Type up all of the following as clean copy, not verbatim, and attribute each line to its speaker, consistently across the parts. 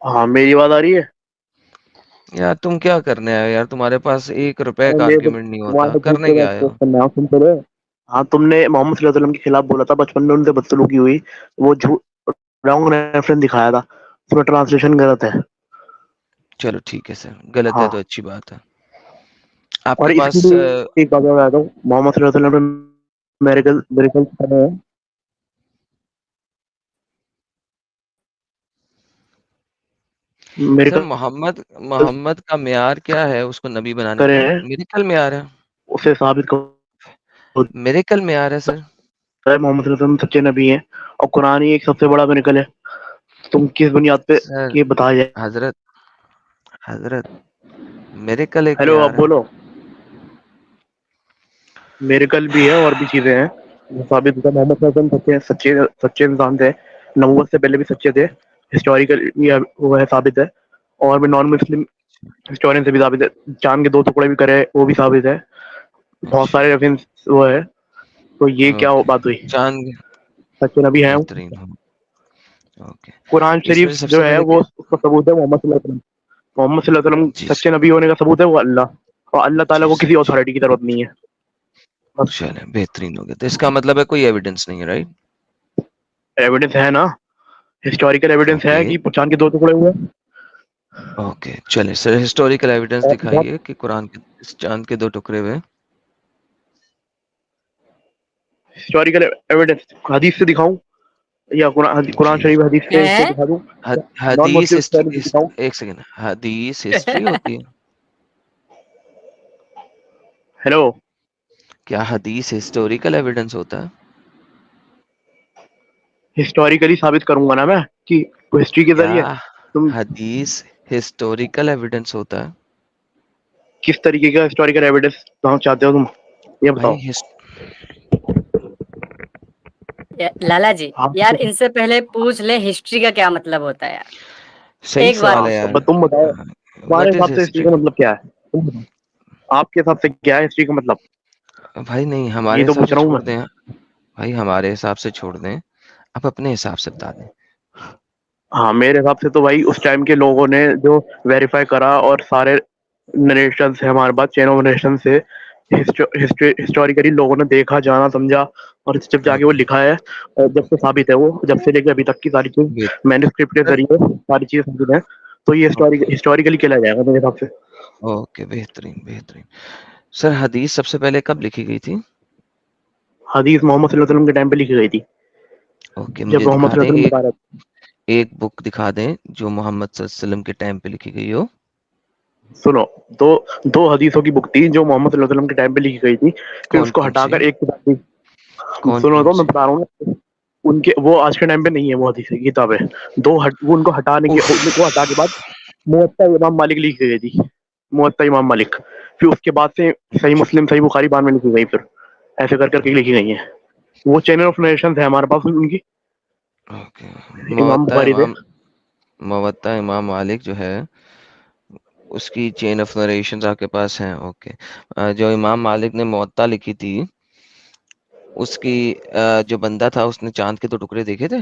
Speaker 1: हाँ, मेरी बात आ रही है।
Speaker 2: यार तुम क्या करने आए हो यार? तुम्हारे पास 1 रुपए का
Speaker 1: ये तो
Speaker 2: आर्ग्यूमेंट नहीं होता,
Speaker 1: तुम्हारे
Speaker 2: करने
Speaker 1: दूसरे का
Speaker 2: क्या आए हो?
Speaker 1: क्वेश्चन है, सुन तो रहे हो। हाँ, तुमने मोहम्मद सल्लल्लाहु अलैहि वसल्लम के खिलाफ बोला था, बचपन में उनसे बदसलूकी हुई। वो झूठ, रॉन्ग रेफरेंस दिखाया था, उसमें ट्रांसलेशन गलत है।
Speaker 2: चलो ठीक है सर, गलत है तो
Speaker 1: हाँ,
Speaker 2: अच्छी बात है।
Speaker 1: और
Speaker 2: आपके
Speaker 1: इसके
Speaker 2: पास
Speaker 1: लिए एक बात बता दूं, मोहम्मद सल्लल्लाहु अलैहि वसल्लम मेरेकल मेरेकल करे हैं।
Speaker 2: सर
Speaker 1: मेरेकल
Speaker 2: मोहम्मद मोहम्मद का मेयार क्या है उसको नबी बनाने
Speaker 1: करे
Speaker 2: का?
Speaker 1: हैं,
Speaker 2: मिरेकल मेयार है।
Speaker 1: उसे साबित होता
Speaker 2: मिरेकल मेयार है सर।
Speaker 1: है मोहम्मद सल्लल्लाहु अलैहि वसल्लम सच्चे नबी हैं। और कुरान ही एक सबसे बड़ा मेरेकल है। तुम किस बुनियाद पे
Speaker 2: सर
Speaker 1: ये बताया जाए?
Speaker 2: हजरत हजरत मिरेकल एक
Speaker 1: हेलो, अब
Speaker 2: मेयार है।
Speaker 1: बोलो। मेरेकल भी है और भी चीजें हैं जो साबित होता है मोहम्मद सल्लल्लाहु अलैहि वसल्लम सच्चे सच्चे सच्चे इंसान थे। नबूवत से पहले भी सच्चे थे। हिस्टोरिकल ये वो है, साबित है। और भी नॉन मुस्लिम हिस्टोरियन से भी साबित है। चांद के 2 टुकड़े भी करे, वो भी साबित है। बहुत
Speaker 2: अच्छा।
Speaker 1: सारे रेफरेंस वो है। तो ये क्या
Speaker 2: ओके।
Speaker 1: बात हुई?
Speaker 2: चांद।
Speaker 1: सच्चे नबी है वो।
Speaker 2: बेहतरीन हो। ओके।
Speaker 1: कुरान शरीफ
Speaker 2: इसमें से
Speaker 1: जो
Speaker 2: सबसे
Speaker 1: है
Speaker 2: पहले
Speaker 1: वो
Speaker 2: क्या?
Speaker 1: उसका सबूत है मोहम्मद सल्लल्लाहु अलैहि वसल्लम। मोहम्मद सल्लल्लाहु अलैहि वसल्लम
Speaker 2: जी
Speaker 1: सच्चे नबी होने का सबूत है वो अल्लाह। और अल्लाह ताला
Speaker 2: जी
Speaker 1: को
Speaker 2: सर,
Speaker 1: किसी
Speaker 2: जी।
Speaker 1: अथॉरिटी की जरूरत नहीं है। बस।
Speaker 2: चले बेहतरीन हो गया, तो इसका मतलब है कोई एविडेंस नहीं है, राइट?
Speaker 1: एविडेंस है ना, हिस्टोरिकल एविडेंस
Speaker 2: ओके।
Speaker 1: है कि चांद के 2 टुकड़े हुए।
Speaker 2: ओके चले सर, हिस्टोरिकल एविडेंस
Speaker 1: और बहुत
Speaker 2: दिखाइए कि कुरान के इस चांद के 2 टुकड़े हुए।
Speaker 1: हिस्टोरिकल एविडेंस हदीस से दिखाऊं या कुरान
Speaker 2: जी।
Speaker 1: शरीफ हदीस से
Speaker 3: हैं?
Speaker 1: दिखा दूं? नॉन
Speaker 2: हदीस
Speaker 1: मुस्लिम
Speaker 2: हिस्ट्री
Speaker 1: से दिखाऊं?
Speaker 2: एक सेकेंड, हदीस हिस्ट्री होती है?
Speaker 1: हेलो।
Speaker 2: क्या हदीस हिस्टोरिकल एविडेंस होता है?
Speaker 1: हिस्टोरिकली साबित करूंगा ना मैं कि हिस्ट्री के
Speaker 2: क्या
Speaker 1: जरिए। तुम
Speaker 2: हदीस हिस्टोरिकल एविडेंस होता है?
Speaker 1: किस तरीके का हिस्टोरिकल एविडेंस चाहते हो तुम, ये
Speaker 2: भाई
Speaker 1: बताओ।
Speaker 3: लाला जी,
Speaker 1: हाँ,
Speaker 3: यार इनसे पहले पूछ ले हिस्ट्री का क्या मतलब होता है यार।
Speaker 2: सही
Speaker 3: एक बार
Speaker 2: सवाल
Speaker 1: हाँ,
Speaker 2: है
Speaker 3: पूछो।
Speaker 2: यार।
Speaker 1: तुम बताओ, तुम्हारे
Speaker 2: व्हाट इज
Speaker 1: हिसाब से हिस्ट्री
Speaker 2: हिस्ट्री?
Speaker 1: का मतलब क्या है? तुम बताओ, आपके हिसाब से क्या है हिस्ट्री का मतलब?
Speaker 2: भाई नहीं, हमारे
Speaker 1: ये तो
Speaker 2: हिसाब
Speaker 1: पूछ
Speaker 2: से
Speaker 1: रहा हूँ
Speaker 2: छोड़
Speaker 1: मैं।
Speaker 2: दें। भाई हमारे हिसाब से छोड़ दें, आप अपने हिसाब से बता दें।
Speaker 1: हाँ, मेरे हिसाब से तो भाई उस टाइम के लोगों ने जो वेरीफाई करा, और सारे नरेशन है हमारे पास, चेन ऑफ नरेशन से हिस्टोरिकली लोगों ने देखा, जाना, समझा, और जब जाके वो
Speaker 2: ओके।
Speaker 1: लिखा है। और जब से
Speaker 2: ओके।
Speaker 1: साबित है, वो जब से लेके अभी तक की सारी चीज
Speaker 2: वेट।
Speaker 1: मैन्युस्क्रिप्ट के
Speaker 2: सर।
Speaker 1: जरिए सारी चीजें साबित है। तो ये
Speaker 2: ओके।
Speaker 1: हिस्टोरिकली कहला जाएगा मेरे हिसाब से।
Speaker 2: ओके बेहतरीन बेहतरीन। सर हदीस सबसे पहले कब लिखी गई थी?
Speaker 1: हदीस मोहम्मद सल्लल्लाहु अलैहि वसल्लम के टाइम पे लिखी गई थी,
Speaker 2: ओके,
Speaker 1: जब
Speaker 2: मुझे
Speaker 1: मोहम्मद
Speaker 2: दिखा दें
Speaker 1: सल्लल्लाहु अलैहि वसल्लम
Speaker 2: एक
Speaker 1: बता रहे थे।
Speaker 2: एक बुक दिखा दें जो मोहम्मद सल्लल्लाहु अलैहि वसल्लम के टाइम पे लिखी गई हो।
Speaker 1: सुनो, दो दो हदीसों की बुक थी जो मोहम्मद सल्लल्लाहु अलैहि वसल्लम के टाइम पे लिखी गई थी, फिर
Speaker 2: कौन
Speaker 1: उसको
Speaker 2: कौन सी?
Speaker 1: हटाकर एक किताब थी।
Speaker 2: कौन
Speaker 1: सुनो
Speaker 2: कौन
Speaker 1: तो मैं
Speaker 2: सी?
Speaker 1: बता रहा हूँ ना, उनके वो आज के टाइम पे नहीं है, वो हदीस किताबें। वो उनको हटाने के,
Speaker 2: उफ।
Speaker 1: उनको हटा के बाद मुवत्ता इमाम मालिक लिखी गई थी। मुवत्ता इमाम मालिक। फिर उसके बाद से सही मुस्लिम, सही बुखारी बाद में लिखी गई, फिर ऐसे कर करके लिखी गई है। वो चैनल ऑफ नरेशन है हमारे पास उनकी।
Speaker 2: ओके।
Speaker 1: इमाम
Speaker 2: मुवत्ता
Speaker 1: बुखारी थे।
Speaker 2: इमाम मुवत्ता इमाम मालिक जो है, उसकी चेन ऑफ नरेशंस आपके पास हैं। ओके। जो इमाम मालिक ने मुवत्ता लिखी थी, उसकी जो बंदा था उसने चांद के 2 टुकड़े देखे थे।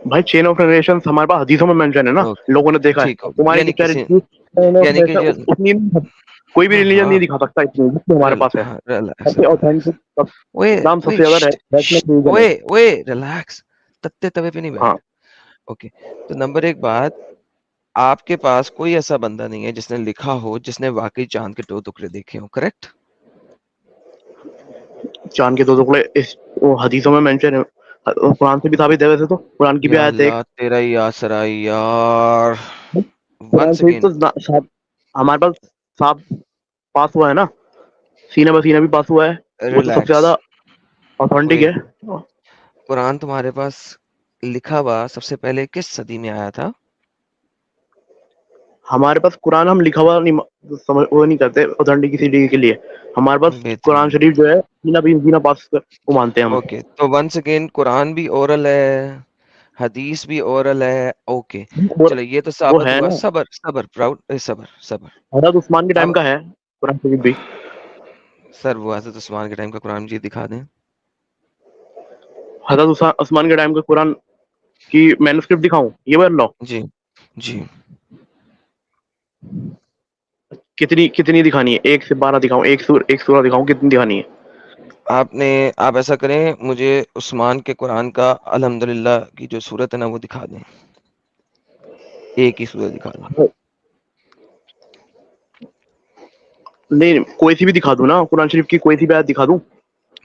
Speaker 1: भाई, चेन ऑफ नरेशन हमारे पास हदीसों में मेंशन है ना,
Speaker 2: ओके।
Speaker 1: लोगों ने देखा है।
Speaker 2: ठीक हो गया,
Speaker 1: तुम्हारी जो चैरिटी चेन ऑफ
Speaker 2: यानी कि
Speaker 1: नरेशन
Speaker 2: जो
Speaker 1: उतनी नहीं, कोई भी
Speaker 2: हाँ
Speaker 1: रिलीजन नहीं
Speaker 2: हाँ
Speaker 1: दिखा सकता इतनी जितनी हमारे पास है।
Speaker 2: हाँ, रिलैक्स
Speaker 1: सबसे
Speaker 2: रिलैक्स।
Speaker 1: ऑथेंटिक,
Speaker 2: ओए
Speaker 1: इस्लाम
Speaker 2: ओए
Speaker 1: सबसे ज्यादा रैशनल रिलीजन है।
Speaker 2: ओए ओए रिलैक्स। तत्ते तवे पे नहीं
Speaker 1: हाँ,
Speaker 2: बैठ। ओके। तो नंबर एक बात, आपके पास कोई ऐसा बंदा नहीं है जिसने लिखा हो जिसने वाकई चांद के 2 टुकड़े देखे हो, करेक्ट?
Speaker 1: चांद के 2 टुकड़े इस वो हदीसों में मेंशन है। कुरान से भी साबित है वैसे तो, कुरान की भी
Speaker 2: या
Speaker 1: आयत है एक।
Speaker 2: अल्लाह तेरा ही आसरा है यार।
Speaker 1: कुरान
Speaker 2: वंस
Speaker 1: शरीफ
Speaker 2: अगेन।
Speaker 1: तो हमारे पास साफ पास हुआ है ना, सीना ब सीना भी पास हुआ है। वो तो सबसे
Speaker 2: रिलैक्स।
Speaker 1: ज्यादा ऑथेंटिक
Speaker 2: ओए,
Speaker 1: है।
Speaker 2: कुरान तुम्हारे पास लिखा हुआ सबसे पहले किस सदी में आया था?
Speaker 1: हमारे पास कुरान हम लिखा हुआ नहीं समझ वो नहीं करते ऑथेंटिसिटी के लिए। हमारे पास कुरान
Speaker 2: बेहतरीन
Speaker 1: शरीफ जो है सीना भी सीना पास को मानते हैं हम।
Speaker 2: ओके, तो वंस अगेन कुरान भी ओरल है, हदीस भी ओरल है। ओके।
Speaker 1: और
Speaker 2: चलो ये तो
Speaker 1: वो
Speaker 2: साबित
Speaker 1: है
Speaker 2: हुआ।
Speaker 1: ना,
Speaker 2: सबर सबर प्राउड सबर सबर।
Speaker 1: हजरत उस्मान के टाइम
Speaker 2: अब
Speaker 1: का है कुरान शरीफ भी।
Speaker 2: सर वो हजरत उस्मान के टाइम का कुरान जी दिखा दें।
Speaker 1: हजरत उस्मान के टाइम का कुरान कि मैन्युस्क्रिप्ट दिखाऊं, ये बोल रहा हूँ।
Speaker 2: जी, जी।
Speaker 1: कितनी कितनी दिखानी है? 1 से 12 दिखाऊं? एक सूरा दिखाऊं? कितनी दिखानी है?
Speaker 2: आप ऐसा करें, मुझे उस्मान के कुरान का अल्हम्दुलिल्लाह की जो सूरत है ना वो दिखा दें। एक ही सूरत दिखा दें।
Speaker 1: नहीं, कोई सी भी दिखा दूं ना, कुरान शरीफ की कोई सी भी आयत दिखा दूं?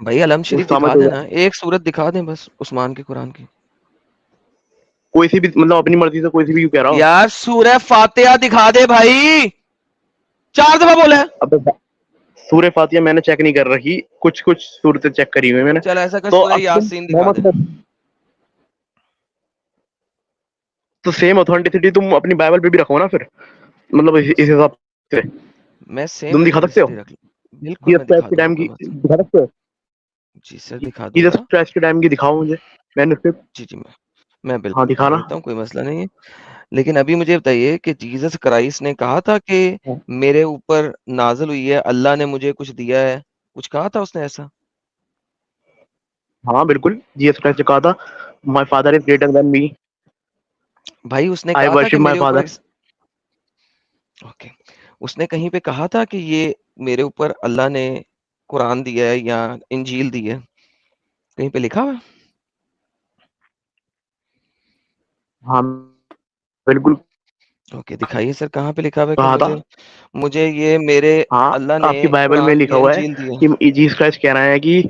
Speaker 2: भाई अलम शरीफ
Speaker 1: उस्ताद
Speaker 2: दिखा
Speaker 1: हो
Speaker 2: देना,
Speaker 1: जाए।
Speaker 2: एक सूरत दिखा दें बस उस्मान के कुरान की।
Speaker 1: कोई सी भी, मतलब अपनी मर्जी से कोई सी भी, क्यों कह रहा हूँ?
Speaker 2: यार सूरह फातिहा दिखा दे भाई, 4 दफा बोला है।
Speaker 1: अब सूरह फातिहा मैंने चेक नहीं कर रखी, कुछ कुछ सूरतें चेक करी हुई मैंने।
Speaker 2: चल ऐसा कर,
Speaker 1: तो
Speaker 2: सूरह
Speaker 1: अब तुम
Speaker 2: यासीन दिखा दे।
Speaker 1: मोहम्मद, तो सेम ऑथेंटिसिटी तुम अपनी बाइबल पे भी रखो ना फिर, मतलब इस हिसाब से
Speaker 2: मैं सेम
Speaker 1: तुम दिखा सकते हो?
Speaker 2: ऑथेंटिसिटी रख बिल्कुल
Speaker 1: जीसस
Speaker 2: मैं
Speaker 1: क्राइस्ट
Speaker 2: दिखा
Speaker 1: के टाइम
Speaker 2: दूंगा,
Speaker 1: की
Speaker 2: कोई मसला नहीं।
Speaker 1: दिखा सकते हो?
Speaker 2: जी सर दिखा
Speaker 1: जीसस
Speaker 2: दूंगा।
Speaker 1: क्राइस्ट के टाइम की दिखाओ मुझे मैन्युस्क्रिप्ट।
Speaker 2: जी, जी मैं
Speaker 1: हाँ,
Speaker 2: बिल्कुल दिखा
Speaker 1: दिखाना।
Speaker 2: देता हूँ, कोई मसला नहीं है। लेकिन अभी मुझे बताइए कि जीसस क्राइस्ट ने कहा था कि
Speaker 1: हाँ,
Speaker 2: मेरे ऊपर नाज़िल हुई है, अल्लाह ने मुझे कुछ दिया है, कुछ कहा था उसने ऐसा?
Speaker 1: हाँ बिल्कुल, जीसस क्राइस्ट ने कहा था, my father is greater than me,
Speaker 2: भाई उसने
Speaker 1: आई
Speaker 2: कहा था कि
Speaker 1: वर्शिप माय
Speaker 2: मेरे ऊपर
Speaker 1: फादर।
Speaker 2: ओके, उसने कहीं पे कहा था कि ये मेरे ऊपर अल्लाह ने कुरान दिया है या इंजील दी है? कहीं पे लिखा हुआ है?
Speaker 1: हाँ बिल्कुल
Speaker 2: ओके, दिखाइए सर कहाँ पे लिखा हुआ है कि
Speaker 1: कहा था।
Speaker 2: मुझे मुझे ये मेरे
Speaker 1: हाँ,
Speaker 2: अल्लाह ने
Speaker 1: आपकी बाइबल में
Speaker 2: कुरान
Speaker 1: लिखा
Speaker 2: या
Speaker 1: हुआ है
Speaker 2: इंजील दी है?
Speaker 1: कि जीसस क्राइस्ट कह रहे हैं कि,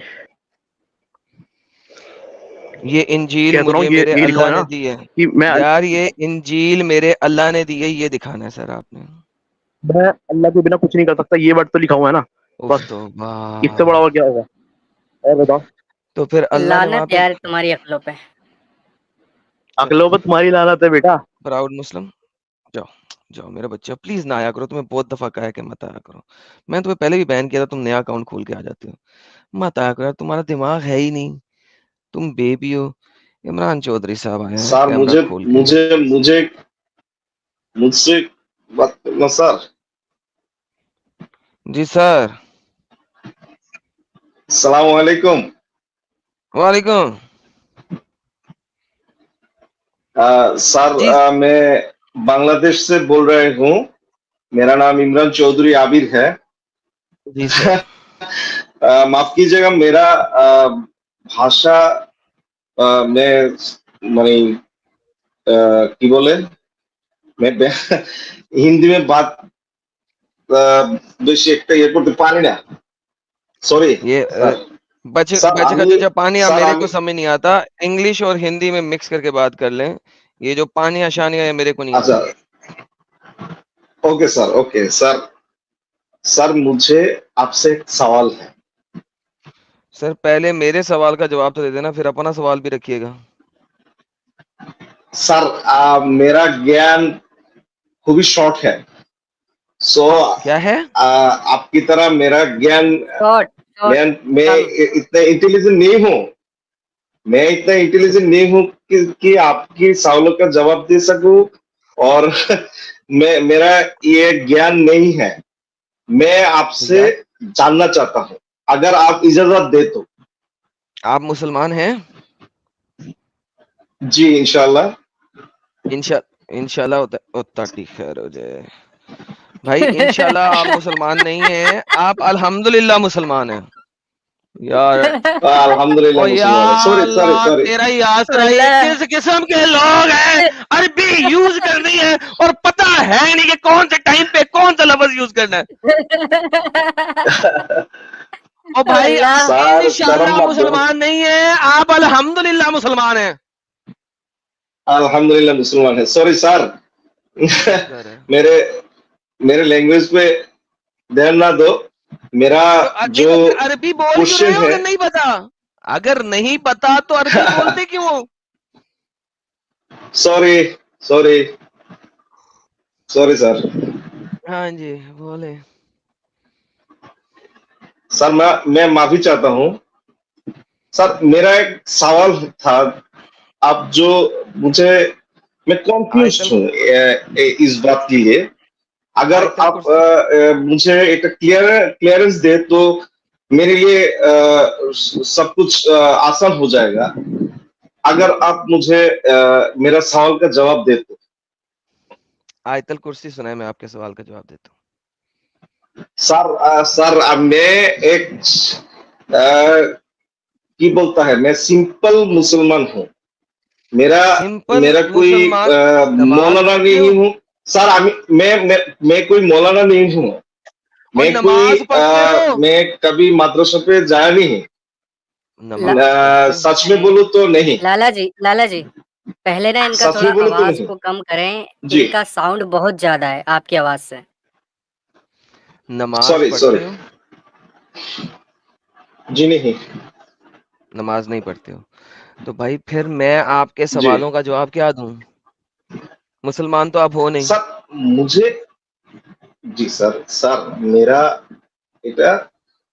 Speaker 2: ये इंजील
Speaker 1: कह तो रहा हूँ,
Speaker 2: मुझे
Speaker 1: ये
Speaker 2: मेरे
Speaker 1: ये लिखा हुआ
Speaker 2: अल्लाह
Speaker 1: है
Speaker 2: ने
Speaker 1: ना
Speaker 2: दी है।
Speaker 1: कि
Speaker 2: यार ये इंजील मेरे अल्लाह ने दी है, ये दिखाना है सर आपने।
Speaker 1: मैं अल्लाह के बिना कुछ नहीं कर सकता, ये वर्ड तो लिखा हुआ है ना,
Speaker 2: उफ
Speaker 1: बस।
Speaker 2: तो
Speaker 1: इससे बड़ा
Speaker 2: वाह!
Speaker 1: और क्या होगा? और बताओ।
Speaker 2: तो फिर अल्लाह ने वहाँ
Speaker 3: लानत
Speaker 2: पे
Speaker 3: यार तुम्हारी अक्लों पे।
Speaker 1: अकलो पर तुम्हारी लानत है बेटा।
Speaker 2: प्राउड मुस्लिम जाओ, जाओ मेरा बच्चा प्लीज़ ना आया करो, तुम्हें बहुत दफ़ा कहा है कि मत आया करो। मैंने तुम्हें पहले भी बैन किया था, तुम नया अकाउंट खोल के आ जाते हो। मत आया करो यार, तुम्हारा दिमाग है ही नहीं, तुम बेबी हो। इमरान चौधरी साहब आए हैं
Speaker 4: सर
Speaker 2: कैमरा
Speaker 4: मुझे
Speaker 2: खोल के।
Speaker 4: मुझे मुझे मुझसे बात करना सर।
Speaker 2: जी सर।
Speaker 4: अस्सलाम वालेकुम।
Speaker 2: वालेकुम।
Speaker 4: सर
Speaker 2: जी,
Speaker 4: मैं बांग्लादेश से बोल रहे हूँ। मेरा नाम इमरान चौधरी आबिर है।
Speaker 2: जी सर।
Speaker 4: माफ कीजिएगा, मेरा भाषा में মানে কি বলে मैं हिंदी में बात বেশি একটা ইয়ে করতে পারি না। সরি
Speaker 2: ये
Speaker 4: স্যার।
Speaker 2: बच
Speaker 4: স্যার
Speaker 2: बच
Speaker 4: আমি
Speaker 2: खचा पानी
Speaker 4: স্যার
Speaker 2: मेरे को
Speaker 4: আমি
Speaker 2: समझ नहीं आता, इंग्लिश और हिंदी में मिक्स करके बात कर लें। ये जो पानी आशानी है मेरे को नहीं
Speaker 4: अच्छा,
Speaker 2: आती।
Speaker 4: Okay sir, okay sir. Sir मुझे आपसे एक सवाल है।
Speaker 2: सर पहले मेरे सवाल का जवाब तो दे देना, फिर अपना सवाल भी रखिएगा।
Speaker 4: सर मेरा ज्ञान खूब ही शॉर्ट है। सो
Speaker 2: क्या है?
Speaker 4: आपकी तरह मेरा ज्ञान
Speaker 3: शॉर्ट शॉर्ट
Speaker 4: मैं
Speaker 3: कम।
Speaker 4: इतना इंटेलिजेंट नहीं हूँ। मैं इतना इंटेलिजेंट नहीं हूँ कि आपकी सवालों का जवाब दे सकूं। और मेरा ये ज्ञान नहीं है। मैं
Speaker 2: तो
Speaker 4: आपसे
Speaker 2: यार
Speaker 4: जानना चाहता हूँ, अगर आप इजाजत दे तो।
Speaker 2: आप मुसलमान हैं?
Speaker 4: जी इंशाल्लाह।
Speaker 2: इंशा इंशाल्लाह उतना ठीक खैर हो जाए। भाई इंशाल्लाह आप मुसलमान नहीं हैं, आप अल्हम्दुलिल्लाह मुसलमान हैं। यार
Speaker 4: अल्हम्दुलिल्लाह
Speaker 2: ओ या
Speaker 4: मुसलमान है। सॉरी सॉरी
Speaker 2: अल्लाह
Speaker 4: सॉरी।
Speaker 2: तेरा ही आसरा, ये
Speaker 3: अल्लाह।
Speaker 2: किस किस्म के लोग हैं? अरबी यूज करनी है और पता है नहीं कि कौन से टाइम पे कौन सा लफ्ज यूज करना है। ओ भाई
Speaker 3: अल्लाह।
Speaker 2: आप
Speaker 4: सर शर्म
Speaker 2: इंशाल्लाह
Speaker 4: मत दो।
Speaker 2: मुसलमान नहीं है, आप अल्हम्दुलिल्लाह मुसलमान हैं।
Speaker 4: अल्हम्दुलिल्लाह मुसलमान है। Sorry sir.
Speaker 2: सर है
Speaker 4: मेरे मेरे लैंग्वेज पे ध्यान ना दो। मेरा
Speaker 2: नहीं
Speaker 4: जो
Speaker 2: तो फिर अरबी बोल क्यों रहे
Speaker 4: क्वेश्चन
Speaker 2: हो
Speaker 4: है।
Speaker 2: अगर नहीं पता? अगर नहीं पता तो अरबी बोलते क्यों हो?
Speaker 4: Sorry sorry sorry sir.
Speaker 2: हाँ जी बोले।
Speaker 4: सर मैं माफी चाहता हूँ। सर मेरा एक सवाल था। आप जो मुझे मैं कंफ्यूज
Speaker 2: आयतल
Speaker 4: हूँ इस बात के लिए। अगर
Speaker 2: आयतल
Speaker 4: आप
Speaker 2: कुर्सी।
Speaker 4: मुझे एक क्लियरेंस दे तो मेरे लिए सब कुछ आसान हो जाएगा। अगर आप मुझे मेरा सवाल का जवाब दे तो।
Speaker 2: आयतल कुर्सी सुनाए, मैं आपके सवाल का जवाब देता हूँ।
Speaker 4: सर मैं एक की बोलता है, मैं सिंपल मुसलमान हूँ। मेरा
Speaker 2: सिंपल
Speaker 4: मेरा कोई
Speaker 2: मुसलमान, नमाज
Speaker 4: मौलाना
Speaker 2: पढ़ते
Speaker 4: नहीं
Speaker 2: हो
Speaker 4: हूँ। सर मैं कोई मौलाना नहीं हूँ।
Speaker 2: और
Speaker 4: मैं कोई
Speaker 2: नमाज पढ़ते हो?
Speaker 4: मैं कभी मदरसों पे जाया नहीं।
Speaker 3: ला,
Speaker 2: नमाज पढ़ते हो?
Speaker 4: सच में
Speaker 3: अरे
Speaker 4: बोलूं तो नहीं।
Speaker 3: लाला जी पहले ना इनका
Speaker 4: सच
Speaker 3: थोड़ा
Speaker 4: में बोलूं तो
Speaker 3: आवाज
Speaker 4: नहीं।
Speaker 3: को कम करें।
Speaker 4: जी
Speaker 3: इनका साउंड बहुत ज्यादा है आपकी आवाज से।
Speaker 2: नमाज
Speaker 4: सॉरी सॉरी।
Speaker 2: पढ़ते हो?
Speaker 4: जी नहीं।
Speaker 2: नमाज नहीं पढ़ते हो तो भाई फिर मैं आपके
Speaker 4: जी
Speaker 2: सवालों का जवाब क्या दूं? मुसलमान तो आप हो नहीं।
Speaker 4: सर मुझे, जी सर मेरा बेटा,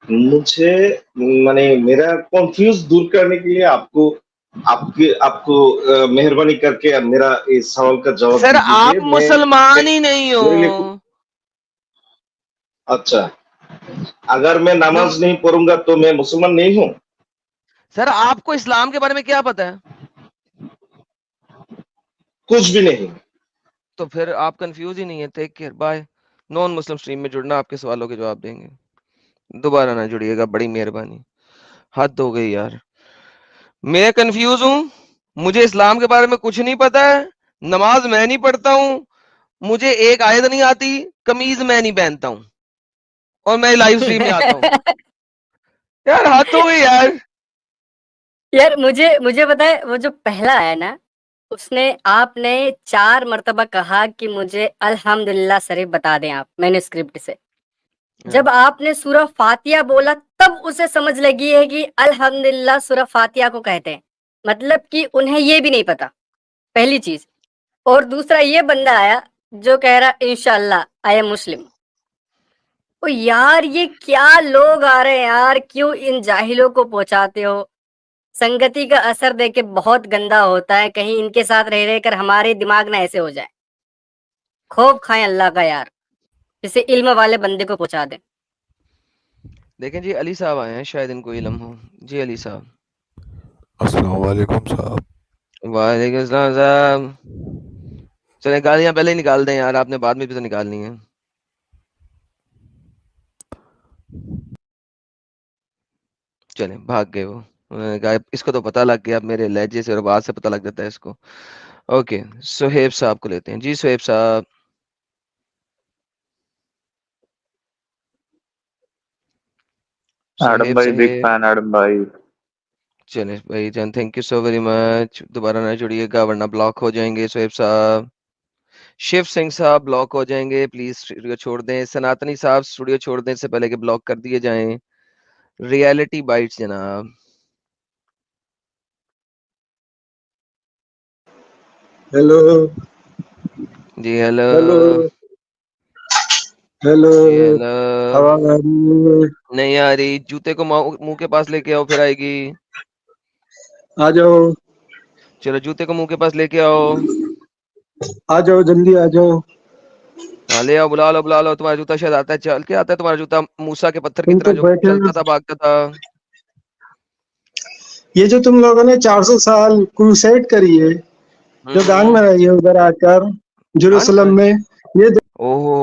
Speaker 4: मुझे माने मेरा कंफ्यूज दूर करने के लिए आपको आपको मेहरबानी करके मेरा इस सवाल का जवाब
Speaker 2: सर
Speaker 4: दीजिए।
Speaker 2: आप मुसलमान ही नहीं हो।
Speaker 4: मेरे लिए अच्छा, अगर मैं
Speaker 2: नम
Speaker 4: नमाज नहीं पढ़ूंगा तो मैं मुसलमान नहीं हूँ?
Speaker 2: सर आपको इस्लाम के बारे में क्या पता है?
Speaker 4: कुछ भी नहीं।
Speaker 2: तो फिर आप कंफ्यूज ही नहीं है। Take care, bye. Non Muslim stream में जुड़ना, आपके सवालों के जवाब देंगे। दोबारा ना जुड़िएगा, बड़ी मेहरबानी। हद हो गई यार। मैं कंफ्यूज हूँ, मुझे इस्लाम के बारे में कुछ नहीं पता है, नमाज मैं नहीं पढ़ता हूँ, मुझे एक आयत नहीं आती, कमीज मैं नहीं पहनता हूँ, और मैं लाइव स्ट्रीम में आता हूँ। यार हद हो गई यार।
Speaker 3: यार मुझे मुझे पता है वो जो पहला है ना, उसने आपने 4 मर्तबा कहा कि मुझे अल्हम्दुलिल्लाह शरीफ बता दें आप मैन्युस्क्रिप्ट से। जब आपने सूरह फातिहा बोला तब उसे समझ लगी है कि अल्हम्दुलिल्लाह सूरह फातिहा को कहते हैं। मतलब कि उन्हें ये भी नहीं पता, पहली चीज। और दूसरा ये बंदा आया जो कह रहा इंशाल्लाह आई एम मुस्लिम। ओ यार ये क्या लोग आ रहे हैं यार, क्यों इन जाहिलों को पहुंचाते हो? संगति का असर देके बहुत गंदा होता है, कहीं इनके साथ रह रहकर हमारे दिमाग ना ऐसे हो जाए। खूब खाएं अल्लाह का यार, जिसे इल्म वाले बंदे को पहुंचा दे।
Speaker 2: देखें जी, अली साहब आए हैं, शायद इनको इल्म हो। जी अली साहब।
Speaker 5: अस्सलाम वालेकुम साहब।
Speaker 2: वालेकुम सलाम साहब। चले गालियां पहले ही निकाल दें यार, आपने बाद में भी तो निकालनी है। चले भाग गए वो। उन्होंने कहा इसको तो पता लग गया, अब मेरे लहजे से और आवाज से पता लग जाता है इसको। ओके, सुहेब साहब को लेते हैं। जी सुहेब साहब।
Speaker 6: एडम
Speaker 2: सुहेब
Speaker 6: भाई बिग
Speaker 2: साहेब।
Speaker 6: फैन एडम भाई।
Speaker 2: चले भाई जान, thank you so very much. दोबारा ना जुड़िएगा वरना ब्लॉक हो जाएंगे सुहेब साहब। शिव सिंह साहब ब्लॉक हो जाएंगे, प्लीज स्टूडियो छोड़ दें। सनातनी साहब स्टूडियो छोड़ दें इससे पहले कि ब्लॉक कर दिए जाएं। रियलिटी बाइट्स जनाब।
Speaker 7: हेलो
Speaker 2: जी हेलो।
Speaker 7: Hello hello.
Speaker 2: जी हेलो।
Speaker 7: आवाज आ रही है?
Speaker 2: नहीं आ रही, जूते को मुंह के पास लेके आओ फिर आएगी।
Speaker 7: आ जाओ
Speaker 2: चलो जूते को मुंह के पास लेके आओ।
Speaker 7: आ जाओ जल्दी आ जाओ।
Speaker 2: हाँ ले आओ, बुला लो बुला लो। तुम्हारा जूता शायद आता है, चल के आता है तुम्हारा जूता, मूसा के पत्थर की
Speaker 7: तुम
Speaker 2: तरह
Speaker 7: तो
Speaker 2: जो
Speaker 7: बैठे हो।
Speaker 2: चलता था भागता था।
Speaker 7: ये जो तुम लोगों ने 400 साल क्रूसेड करी है, जो गांग में
Speaker 2: हम्म।
Speaker 7: रही है उधर आकर
Speaker 2: हाय
Speaker 7: जेरूसलम
Speaker 2: हाय।
Speaker 7: में, ये
Speaker 2: ओहो।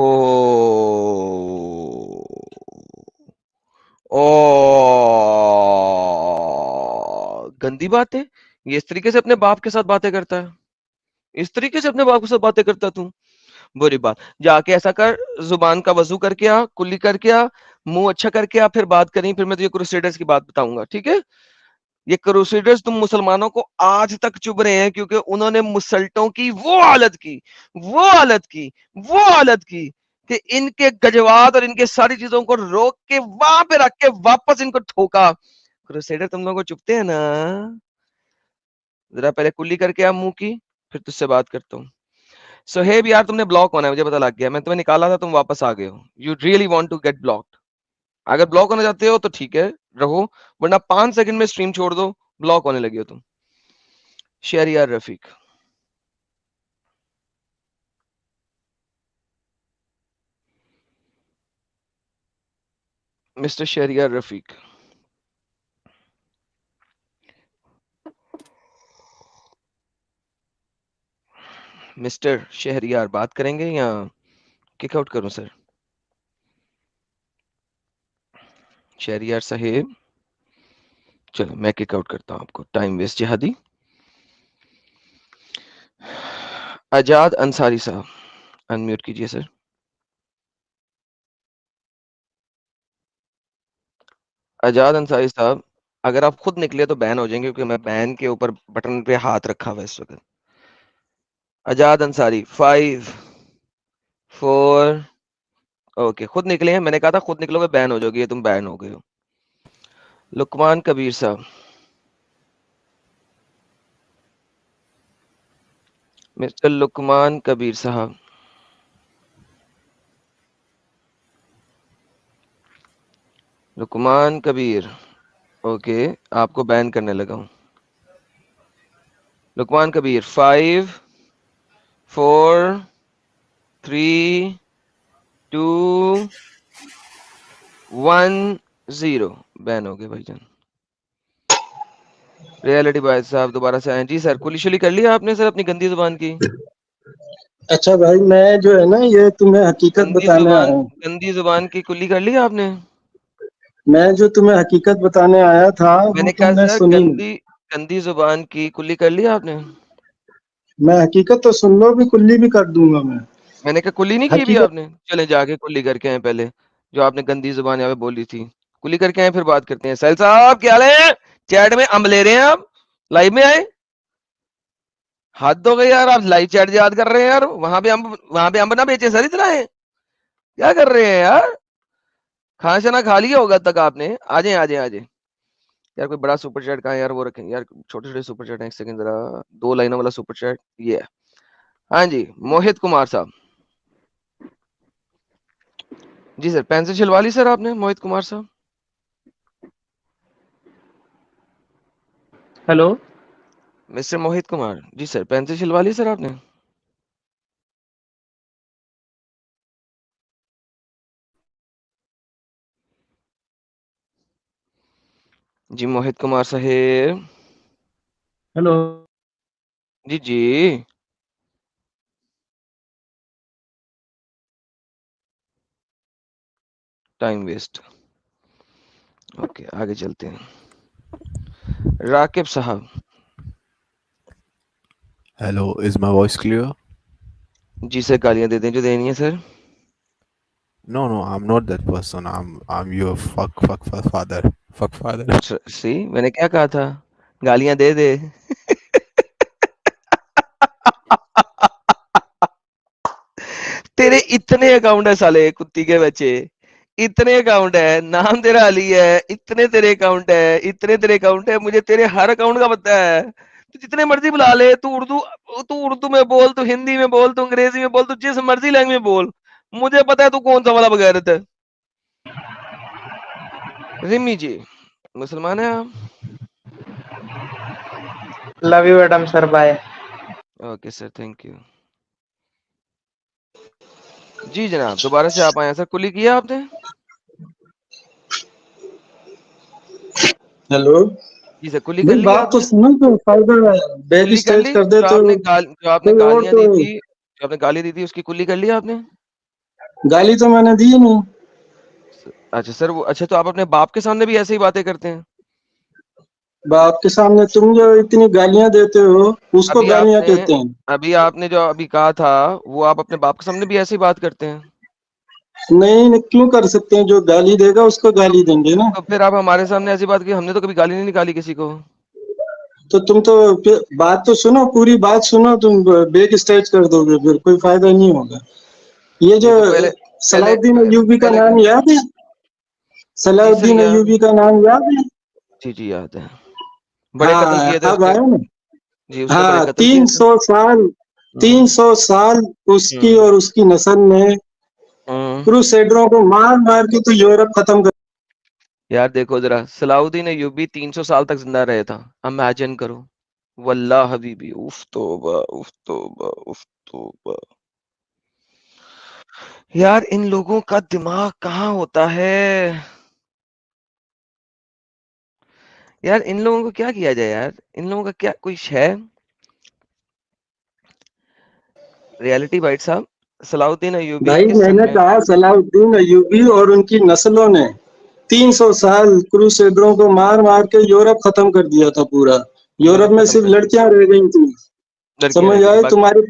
Speaker 2: ओ, गंदी बात है। ये इस तरीके से अपने बाप के साथ बातें करता है? इस तरीके से अपने बाप के साथ बातें करता है तू? बुरी बात। जाके ऐसा कर, जुबान का वजू करके आ, कुल्ली करके आ, मुंह अच्छा करके आ, फिर बात करें। फिर मैं तुझे क्रूसेडर्स की बात बताऊंगा, ठीक है? ये क्रूसेडर्स तुम मुसलमानों को आज तक चुभ रहे हैं क्योंकि उन्होंने मुसल्टों की वो हालत की, वो हालत की, वो हालत की कि इनके गजवात और इनके सारी चीजों को रोक के वहां पे रख के वापस इनको ठोका। क्रूसेडर तुम लोगों को चुभते हैं ना? जरा पहले कुल्ली करके आ मुंह की, फिर तुझसे बात करता हूँ। सोहेब यार तुमने ब्लॉक होना है, मुझे पता लग गया। मैं तुम्हें निकाला था, तुम वापस आ गए हो। You really want to get blocked. अगर ब्लॉक होना चाहते हो तो ठीक है, रहो, वरना 5 सेकंड में स्ट्रीम छोड़ दो, ब्लॉक होने लगे हो तुम। शहरियार रफीक। मिस्टर शहरियार रफीक। मिस्टर शहरियार बात करेंगे या किक आउट करूं सर? शहरियार साहेब, चलो मैं किक आउट करता हूं आपको, टाइम वेस्ट जिहादी। आजाद अंसारी साहब अनम्यूट कीजिए सर। आजाद अंसारी साहब, अगर आप खुद निकले तो बैन हो जाएंगे, क्योंकि मैं बैन के ऊपर बटन पे हाथ रखा हुआ है इस वक्त। आजाद अंसारी 5 4, ओके खुद निकले हैं, मैंने कहा था खुद निकलोगे बैन हो जाओगे, तुम बैन हो गए हो। लुकमान कबीर साहब, मिस्टर लुकमान कबीर साहब, लुकमान कबीर, ओके आपको बैन करने लगा हूं। लुकमान कबीर 5 4 3 2 1 0, बैन हो गए भाईजान। रियलिटी बॉय साहब दोबारा से आए। जी सर, कुली शुली कर लिया आपने सर अपनी गंदी जुबान की?
Speaker 7: अच्छा भाई, मैं जो है ना ये तुम्हें हकीकत बताने आया हूँ।
Speaker 2: गंदी जुबान की कुली कर ली आपने?
Speaker 7: मैं जो तुम्हें हकीकत बताने आया था वो
Speaker 2: मैंने कहा
Speaker 7: तुमने
Speaker 2: सर
Speaker 7: सुनी नहीं।
Speaker 2: गंदी जुबान की कुली कर ली आपने?
Speaker 7: मैं हकीकत तो सुन लो, भी कुल्ली भी कर दूंगा मैं।
Speaker 2: मैंने कहा कुली नहीं की भी
Speaker 7: हकीकत
Speaker 2: आपने? चले जाके कुली करके आए पहले, जो आपने गंदी जुबान यहाँ पे बोली थी। कुली करके आए फिर बात करते हैं। सैल साहब क्या हाल है? चैट में अम्ब ले रहे हैं आप? लाइव में आए? हद हो गई यार, आप लाइव चैट याद कर रहे हैं यार। वहां पे अम्ब ना बेचे सर, इतना है क्या कर रहे हैं यार? खाना शाना खा लिया होगा तक आपने। आ जाए आ जाए आ जाए यार। कोई बड़ा सुपर चैट कहाँ है यार, वो रखें यार, छोटे छोटे सुपर चैट हैं। एक सेकंड जरा, 2 लाइनों वाला सुपर चैट ये है। हाँ जी, मोहित कुमार साहब। जी सर, पेंसिल छिलवा ली सर आपने मोहित कुमार साहब?
Speaker 6: हेलो।
Speaker 2: मिस्टर मोहित कुमार, जी सर पेंसिल छिलवा ली सर आपने? जी मोहित कुमार साहेब,
Speaker 6: हेलो।
Speaker 2: जी जी। टाइम वेस्ट, ओके आगे चलते हैं। राकिब साहब,
Speaker 5: Hello, is my voice clear?
Speaker 2: जी सर गालियां दे दें जो देनी है sir.
Speaker 5: No, no, I'm not that person. I'm your father. Fuck father.
Speaker 2: सी मैंने क्या कहा था, गालियां दे दे। तेरे इतने अकाउंट है साले कुत्ती के बच्चे, इतने अकाउंट है, नाम तेरा अली है, इतने तेरे अकाउंट है, इतने तेरे अकाउंट है, मुझे तेरे हर अकाउंट का पता है। तू जितने मर्जी बुला ले, तू उर्दू में बोल, तू हिंदी में बोल, तू अंग्रेजी में बोल, तू जिस मर्जी लैंग्वेज में बोल, मुझे पता है तू कौन सा वाला बगैरत है। रिमी जी, मुसलमान है आप?
Speaker 6: Love you Adam sir, bye.
Speaker 2: Okay sir, thank you. जी जनाब, दोबारा से आप आए सर, कुली किया आपने?
Speaker 7: हेलो
Speaker 2: जी सर, कुली कर
Speaker 7: भाई,
Speaker 2: ली
Speaker 7: बात तो
Speaker 2: आपने?
Speaker 7: सुनो तो फायदा है। बैक
Speaker 2: कुली कर
Speaker 7: स्टेज
Speaker 2: ली?
Speaker 7: कर दे तो
Speaker 2: जो आपने
Speaker 7: कोई और
Speaker 2: गालियां
Speaker 7: तो।
Speaker 2: दी थी, जो आपने गाली दी थी उसकी कुली कर ली आपने?
Speaker 7: गाली तो मैंने दी नहीं।
Speaker 2: अच्छा सर, वो अच्छा तो आप अपने बाप के सामने भी ऐसे ही बातें करते हैं?
Speaker 7: बाप के सामने तुम जो इतनी गालियां देते हो उसको
Speaker 2: अभी
Speaker 7: गालियां
Speaker 2: आपने
Speaker 7: कहते हैं।
Speaker 2: अभी आपने जो अभी कहा था, वो आप अपने बाप के सामने भी ऐसे ही बात करते हैं?
Speaker 7: नहीं नहीं, क्यों कर सकते हैं? जो गाली देगा उसको
Speaker 2: तो,
Speaker 7: गाली देंगे ना।
Speaker 2: तो फिर आप हमारे सामने ऐसी बात की? हमने तो कभी गाली नहीं निकाली किसी को।
Speaker 7: तो तुम तो बात तो सुनो, पूरी बात सुनो। तुम बैक स्टेज कर दोगे फिर कोई फायदा नहीं होगा। ये जो
Speaker 2: नहीं तो पहले पहले
Speaker 7: सलाउद्दीन अयूबी का
Speaker 2: पहले
Speaker 7: नाम याद है?
Speaker 2: जी सर
Speaker 7: सलाउद्दीन
Speaker 2: याद है।
Speaker 7: अयूबी का नाम याद है?
Speaker 2: जी जी याद है। बड़े कत्ल
Speaker 7: हाँ,
Speaker 2: किए थे
Speaker 7: अब
Speaker 2: उसने।
Speaker 7: आया ना।
Speaker 2: जी उसने बड़े
Speaker 7: हाँ,
Speaker 2: कत्ल किए
Speaker 7: तीन
Speaker 2: थे।
Speaker 7: सौ साल
Speaker 2: हम्म
Speaker 7: 300 साल उसकी
Speaker 2: हम्म
Speaker 7: और उसकी नस्ल ने
Speaker 2: हम्म।
Speaker 7: क्रूसेडरों को मार मार के तो यूरोप खत्म कर।
Speaker 2: यार देखो जरा, सलाउद्दीन अय्यूबी 300 साल तक जिंदा रहे था, इमेजिन करो। वल्लाह हबीबी, उफ तौबा उफ तौबा उफ तौबा। यार इन लोगों का दिमाग कहाँ होता है? यार इन लोगों को क्या किया जाए यार, इन लोगों का क्या कोई है? रियलिटी बाइट साहब, सलाउद्दीन अयूबी
Speaker 7: भाई
Speaker 2: के
Speaker 7: मैंने
Speaker 2: समय
Speaker 7: कहा सलाउद्दीन अयूबी और उनकी नस्लों ने 300 साल क्रूसेडरों को मार मार के यूरोप खत्म कर दिया था पूरा। यूरोप में
Speaker 2: खत्म
Speaker 7: सिर्फ
Speaker 2: कर दिया,
Speaker 7: लड़कियां रह गई थी।
Speaker 2: लड़कियां
Speaker 7: समझ
Speaker 2: रह गई थी
Speaker 7: आए?
Speaker 2: बाकी।
Speaker 7: तुम्हारे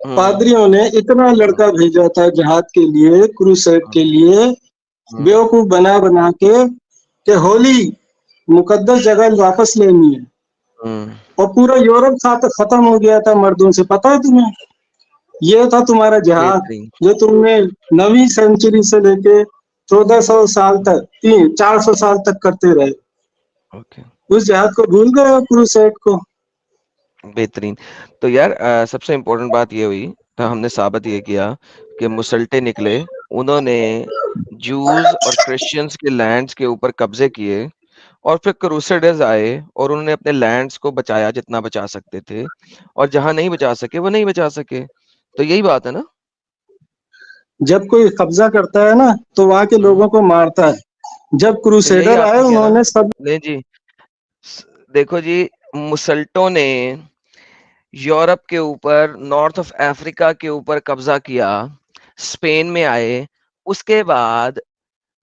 Speaker 2: हम्म
Speaker 7: पादरियों ने इतना
Speaker 2: हम्म
Speaker 7: लड़का भेजा था जिहाद के लिए, क्रूसेड के लिए,
Speaker 2: हम्म
Speaker 7: बेवकूफ बना बना के कि होली मुकद्दस जगह वापस लेनी है,
Speaker 2: हम्म,
Speaker 7: और पूरा यूरोप खत्म हो गया था मर्दों से। पता है तुम्हें? ये था तुम्हारा जिहाद,
Speaker 2: बेहतरीन।
Speaker 7: जो तुमने 9वीं सेंचुरी से लेके 1400 साल तक, 400 साल तक करते रहे।
Speaker 2: ओके,
Speaker 7: उस जिहाद को भूल गए हो, क्रूसेड को?
Speaker 2: बेहतरीन। तो यार सबसे इम्पोर्टेंट बात ये हुई, तो हमने साबित ये किया कि मुसल्टे निकले, उन्होंने जूस और क्रिश्चियंस के लैंड्स के ऊपर कब्जे किए, और फिर क्रूसेडर्स आए और उन्होंने अपने लैंड्स को बचाया जितना बचा सकते थे, और जहां नहीं बचा सके वो नहीं बचा सके। तो यही बात है ना।
Speaker 7: जब कोई कब्जा करता है ना तो वहां के
Speaker 2: हम्म,
Speaker 7: लोगों को मारता है। जब
Speaker 2: तो यही
Speaker 7: क्रूसेडर आए
Speaker 2: आपने किया ना।
Speaker 7: उन्होंने सब
Speaker 2: नहीं जी, देखो जी, मुसल्टों ने यूरोप के ऊपर, नॉर्थ ऑफ अफ्रीका के ऊपर कब्जा किया, स्पेन में आए, उसके बाद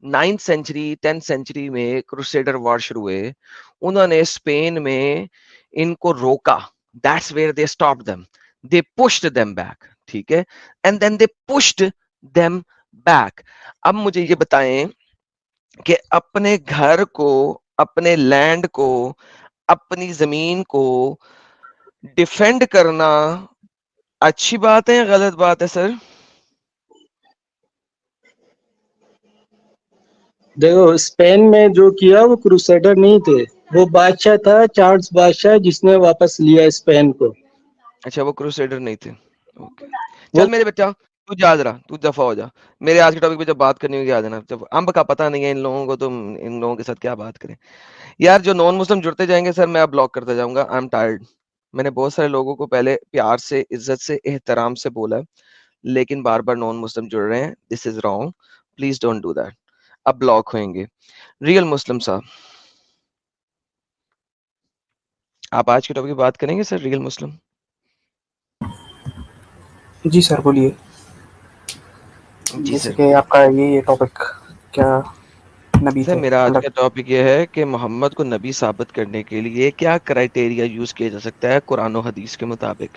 Speaker 2: 9th सेंचुरी 10th सेंचुरी में क्रूसेडर वॉर शुरू हुए, उन्होंने स्पेन में इनको रोका, that's where they stopped them, they pushed them back, ठीक है, and then they pushed them back. अब मुझे ये बताएं कि अपने घर को, अपने लैंड को, अपनी जमीन को डिफेंड करना अच्छी बात है या गलत बात है सर?
Speaker 7: देखो, स्पेन में जो किया वो क्रूसेडर नहीं थे, वो बादशाह था, चार्ल्स बादशाह, जिसने वापस लिया स्पेन को।
Speaker 2: अच्छा, वो क्रूसेडर नहीं थे। ओके,
Speaker 7: वो
Speaker 2: चल मेरे बच्चा, तू जा जरा, तू दफा हो जा। मेरे आज के टॉपिक पे जब बात करनी होगी आ जाना। जब अम्ब का पता नहीं है इन लोगों को, तो इन लोगों के साथ क्या बात करें यार। जो नॉन मुस्लिम जुड़ते जाएंगे सर, मैं अब ब्लॉक करता जाऊंगा। I am tired. मैंने बहुत सारे लोगों को पहले प्यार से, इज्जत से, एहतराम से बोला, लेकिन बार बार नॉन मुस्लिम जुड़ रहे हैं। This is wrong, please don't do that. अब ब्लॉक होंगे। रियल मुस्लिम साहब, आप आज के टॉपिक की बात करेंगे सर, रियल मुस्लिम?
Speaker 6: जी सर बोलिए।
Speaker 2: जी
Speaker 6: जैसे
Speaker 2: सर।
Speaker 6: कि आपका ये टॉपिक क्या नबी
Speaker 2: सर
Speaker 6: थे
Speaker 2: मेरा आज
Speaker 6: मतलब।
Speaker 2: का टॉपिक ये है कि मोहम्मद को नबी साबित करने के लिए क्या क्राइटेरिया यूज किया जा सकता है कुरान और हदीस के मुताबिक?